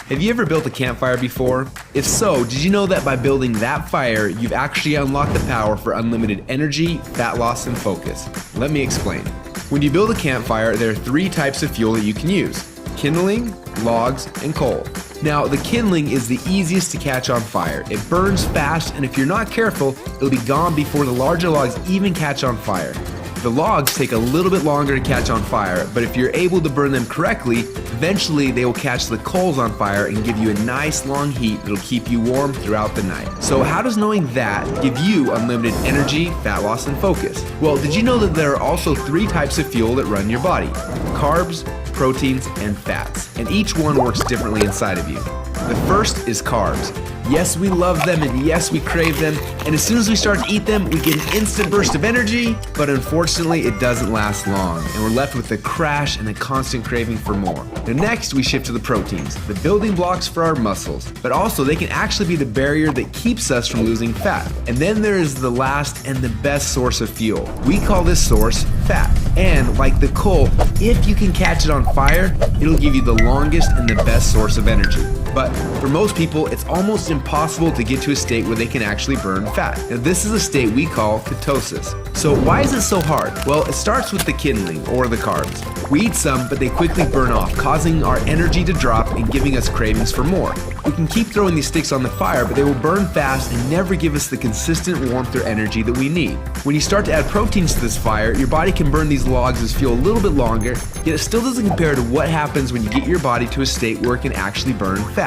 Have you ever built a campfire before? If so, did you know that by building that fire, you've actually unlocked the power for unlimited energy, fat loss, and focus? Let me explain. When you build a campfire, there are 3 types of fuel that you can use: kindling, logs, and coal. Now, the kindling is the easiest to catch on fire. It burns fast, and if you're not careful, it'll be gone before the larger logs even catch on fire. The logs take a little bit longer to catch on fire, but if you're able to burn them correctly, eventually they will catch the coals on fire and give you a nice long heat that'll keep you warm throughout the night. So how does knowing that give you unlimited energy, fat loss, and focus? Well, did you know that there are also 3 types of fuel that run your body? Carbs, proteins, and fats. And each one works differently inside of you. The first is carbs. Yes, we love them, and yes, we crave them, and as soon as we start to eat them, we get an instant burst of energy, but unfortunately, it doesn't last long, and we're left with a crash and a constant craving for more. Now next, we shift to the proteins, the building blocks for our muscles, but also they can actually be the barrier that keeps us from losing fat. And then there is the last and the best source of fuel. We call this source fat. And like the coal, if you can catch it on fire, it'll give you the longest and the best source of energy. But for most people, it's almost impossible to get to a state where they can actually burn fat. Now this is a state we call ketosis. So why is it so hard? Well, it starts with the kindling, or the carbs. We eat some, but they quickly burn off, causing our energy to drop and giving us cravings for more. We can keep throwing these sticks on the fire, but they will burn fast and never give us the consistent warmth or energy that we need. When you start to add proteins to this fire, your body can burn these logs as fuel a little bit longer, yet it still doesn't compare to what happens when you get your body to a state where it can actually burn fat.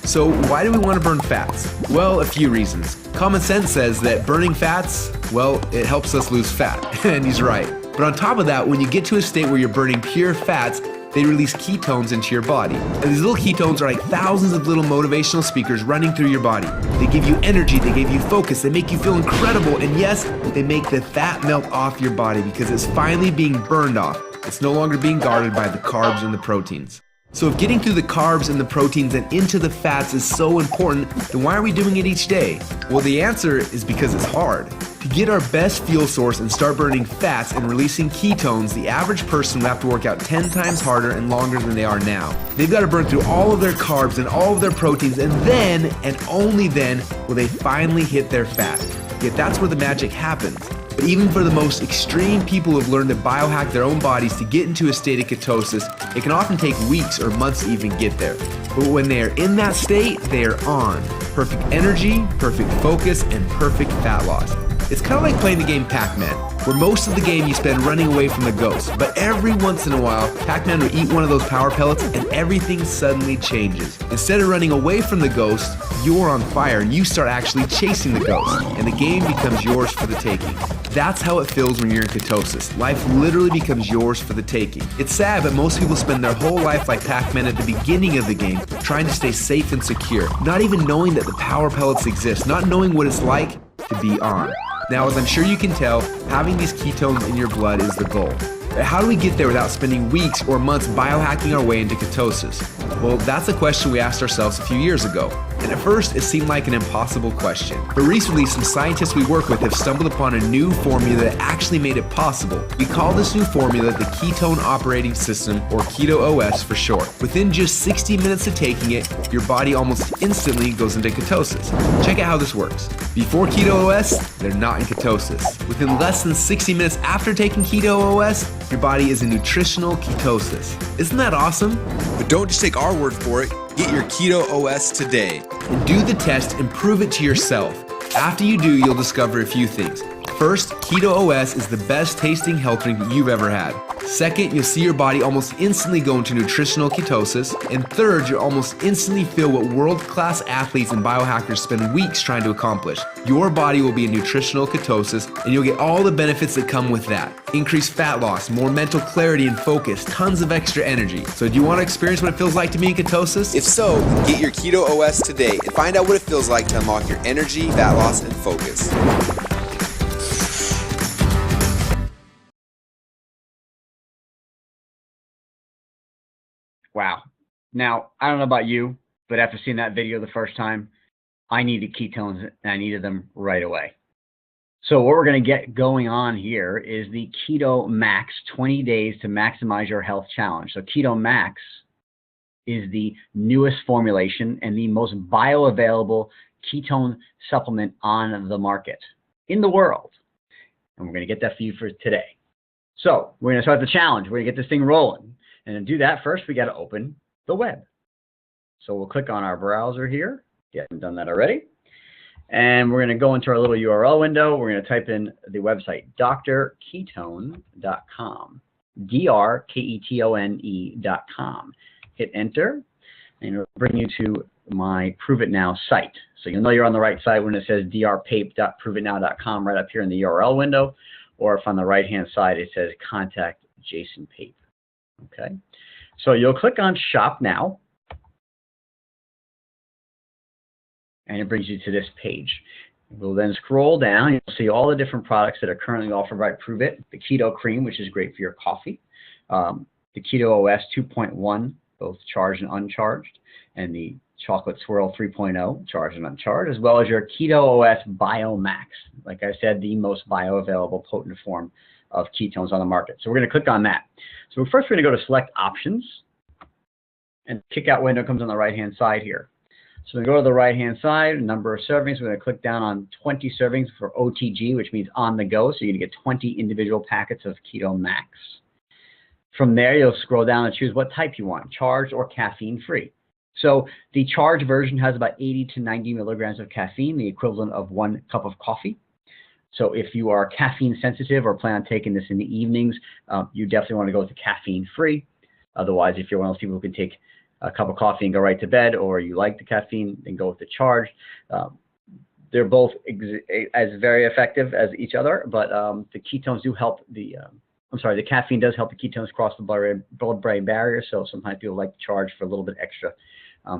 So why do we want to burn fats? Well, a few reasons. Common sense says that burning fats, well, it helps us lose fat, and he's right. But on top of that, when you get to a state where you're burning pure fats, they release ketones into your body. And these little ketones are like thousands of little motivational speakers running through your body. They give you energy, they give you focus, they make you feel incredible, and yes, they make the fat melt off your body because it's finally being burned off. It's no longer being guarded by the carbs and the proteins. So if getting through the carbs and the proteins and into the fats is so important, then why are we doing it each day? Well, the answer is because it's hard. To get our best fuel source and start burning fats and releasing ketones, the average person will have to work out 10 times harder and longer than they are now. They've got to burn through all of their carbs and all of their proteins, and then, and only then, will they finally hit their fat. Yet that's where the magic happens. But even for the most extreme people who have learned to biohack their own bodies to get into a state of ketosis, it can often take weeks or months to even get there. But when they are in that state, they are on. Perfect energy, perfect focus, and perfect fat loss. It's kind of like playing the game Pac-Man, where most of the game you spend running away from the ghost, but every once in a while, Pac-Man will eat one of those power pellets and everything suddenly changes. Instead of running away from the ghost, you're on fire and you start actually chasing the ghost, and the game becomes yours for the taking. That's how it feels when you're in ketosis. Life literally becomes yours for the taking. It's sad, but most people spend their whole life like Pac-Man at the beginning of the game, trying to stay safe and secure, not even knowing that the power pellets exist, not knowing what it's like to be on. Now, as I'm sure you can tell, having these ketones in your blood is the goal. But how do we get there without spending weeks or months biohacking our way into ketosis? Well, that's a question we asked ourselves a few years ago. And at first, it seemed like an impossible question. But recently, some scientists we work with have stumbled upon a new formula that actually made it possible. We call this new formula the Ketone Operating System, or Keto OS for short. Within just 60 minutes of taking it, your body almost instantly goes into ketosis. Check out how this works. Before Keto OS, they're not in ketosis. Within less than 60 minutes after taking Keto OS, your body is in nutritional ketosis. Isn't that awesome? But don't just take our word for it. Get your Keto OS today. And do the test and prove it to yourself. After you do, you'll discover a few things. First, Keto OS is the best tasting health drink you've ever had. Second, you'll see your body almost instantly go into nutritional ketosis. And third, you'll almost instantly feel what world-class athletes and biohackers spend weeks trying to accomplish. Your body will be in nutritional ketosis, and you'll get all the benefits that come with that. Increased fat loss, more mental clarity and focus, tons of extra energy. So do you want to experience what it feels like to be in ketosis? If so, get your Keto OS today and find out what it feels like to unlock your energy, fat loss, and focus. Wow. Now, I don't know about you, but after seeing that video the first time, I needed ketones and I needed them right away. So what we're going to get going on here is the Keto Max 20 Days to Maximize Your Health Challenge. So Keto Max is the newest formulation and the most bioavailable ketone supplement on the market in the world. And we're going to get that for you for today. So we're going to start the challenge. We're going to get this thing rolling. And to do that, first we got to open the web. So we'll click on our browser here. You haven't done that already. And we're going to go into our little URL window. We're going to type in the website drketone.com, drketone.com. Hit enter, and it'll bring you to my Prove It Now site. So you'll know you're on the right side when it says drpape.provitnow.com right up here in the URL window, or if on the right-hand side it says Contact Jason Pape. Okay, so you'll click on Shop Now, and it brings you to this page. We'll then scroll down. You'll see all the different products that are currently offered by Pruvit. The Keto Cream, which is great for your coffee. The Keto OS 2.1, both charged and uncharged. And the Chocolate Swirl 3.0, charged and uncharged, as well as your Keto OS Biomax. Like I said, the most bioavailable potent form of ketones on the market. So we're going to click on that. So first we're going to go to Select Options. And the Kickout window comes on the right-hand side here. So we go to the right-hand side, number of servings. We're going to click down on 20 servings for OTG, which means on the go. So you're going to get 20 individual packets of Keto Max. From there, you'll scroll down and choose what type you want, charged or caffeine-free. So the charged version has about 80 to 90 milligrams of caffeine, the equivalent of 1 cup of coffee. So if you are caffeine sensitive or plan on taking this in the evenings, you definitely want to go with the caffeine-free. Otherwise, if you're one of those people who can take a cup of coffee and go right to bed, or you like the caffeine, then go with the charged. They're both as very effective as each other, but the ketones do help the caffeine does help the ketones cross the blood-brain barrier, so sometimes people like to charge for a little bit extra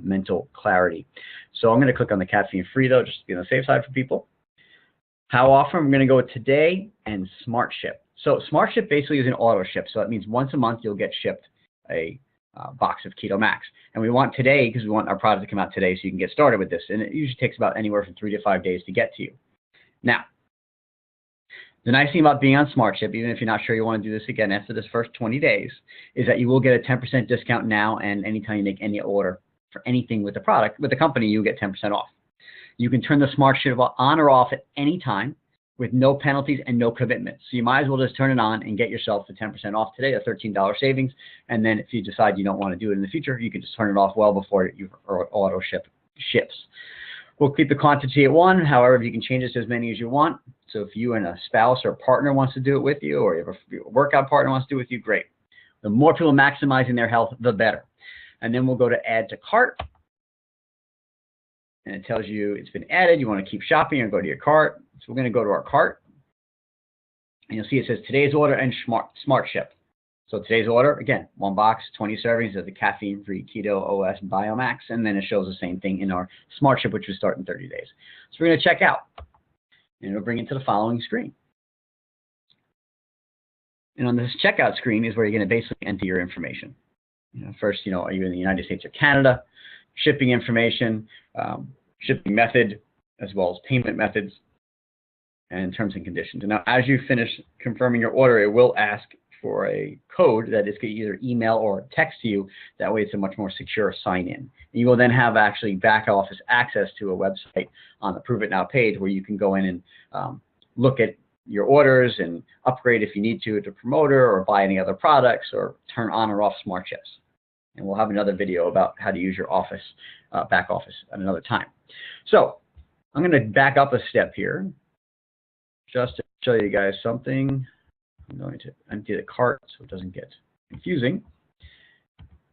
mental clarity. So I'm going to click on the caffeine-free, though, just to be on the safe side for people. How often? I'm going to go with today and Smart Ship. So Smart Ship basically is an auto ship, so that means once a month you'll get shipped a box of Keto Max. And we want today because we want our product to come out today so you can get started with this. And it usually takes about anywhere from 3 to 5 days to get to you. Now, the nice thing about being on Smart Ship, even if you're not sure you want to do this again after this first 20 days, is that you will get a 10% discount now, and anytime you make any order for anything with the product, with the company, you get 10% off. You can turn the Smart Ship on or off at any time with no penalties and no commitments. So you might as well just turn it on and get yourself the 10% off today, a $13 savings. And then if you decide you don't want to do it in the future, you can just turn it off well before your auto ships. We'll keep the quantity at 1. However, you can change it to as many as you want. So if you and a spouse or partner wants to do it with you, or you have a workout partner wants to do it with you, great. The more people maximizing their health, the better. And then we'll go to Add to Cart. And it tells you it's been added. You want to keep shopping or go to your cart. So we're going to go to our cart. And you'll see it says today's order and Smart Ship. So today's order, again, 1 box, 20 servings of the caffeine-free Keto OS Biomax. And then it shows the same thing in our Smart Ship, which will start in 30 days. So we're going to check out. And it'll bring it to the following screen. And on this checkout screen is where you're going to basically enter your information. First, are you in the United States or Canada? Shipping information, shipping method, as well as payment methods, and terms and conditions. And now, as you finish confirming your order, it will ask for a code that is going to either email or text to you. That way, it's a much more secure sign-in. And you will then have actually back office access to a website on the Prove It Now page where you can go in and look at your orders and upgrade if you need to promoter, or buy any other products, or turn on or off Smart Ships. And we'll have another video about how to use your office, back office at another time. So I'm going to back up a step here just to show you guys something. I'm going to empty the cart so it doesn't get confusing.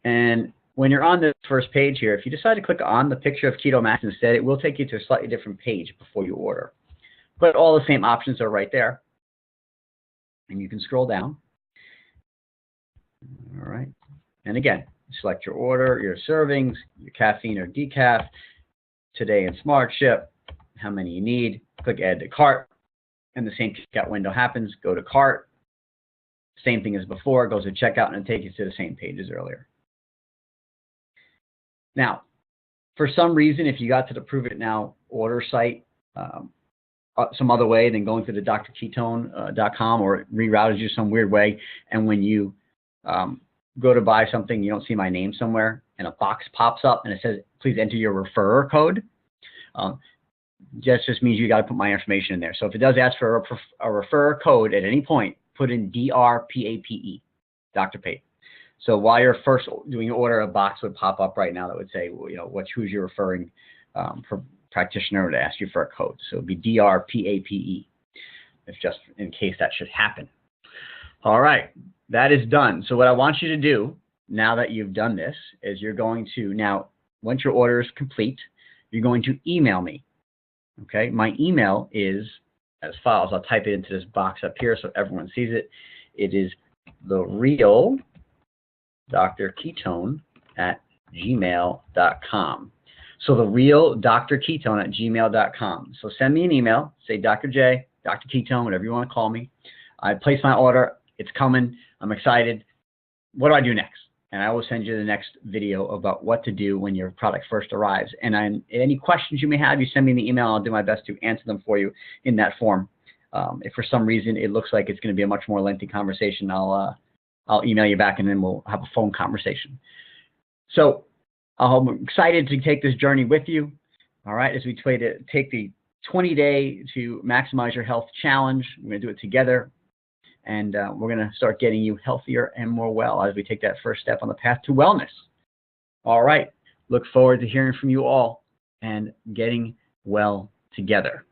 And when you're on the first page here, if you decide to click on the picture of Keto Max instead, it will take you to a slightly different page before you order. But all the same options are right there. And you can scroll down. All right. And again, select your order, your servings, your caffeine or decaf, today in Smart Ship, how many you need, click Add to Cart, and the same checkout window happens. Go to Cart, same thing as before, goes to checkout, and it takes you to the same page as earlier. Now, for some reason, if you got to the Prove It Now order site some other way than going to the drketone.com, or it rerouted you some weird way, and when you go to buy something, you don't see my name somewhere, and a box pops up and it says, please enter your referrer code, that just means you got to put my information in there. So if it does ask for a referrer code at any point, put in DRPAPE, Dr. Pape. So while you're first doing your order, a box would pop up right now that would say, well, you know, who's you're referring for practitioner to ask you for a code. So it would be DRPAPE, if just in case that should happen. All right, that is done. So what I want you to do now that you've done this is you're going to now, once your order is complete, you're going to email me. Okay, my email is as follows. I'll type it into this box up here so everyone sees it. It is therealdrketone@gmail.com. So therealdrketone@gmail.com. So send me an email, say Dr. J, Dr. Ketone, whatever you want to call me. I place my order. It's coming. I'm excited. What do I do next? And I will send you the next video about what to do when your product first arrives. And any questions you may have, you send me the email. I'll do my best to answer them for you in that form. If for some reason it looks like it's going to be a much more lengthy conversation, I'll email you back and then we'll have a phone conversation. So I'm excited to take this journey with you. All right, as we try to take the 20-day to maximize your health challenge. We're going to do it together. And we're going to start getting you healthier and more well as we take that first step on the path to wellness. All right. Look forward to hearing from you all and getting well together.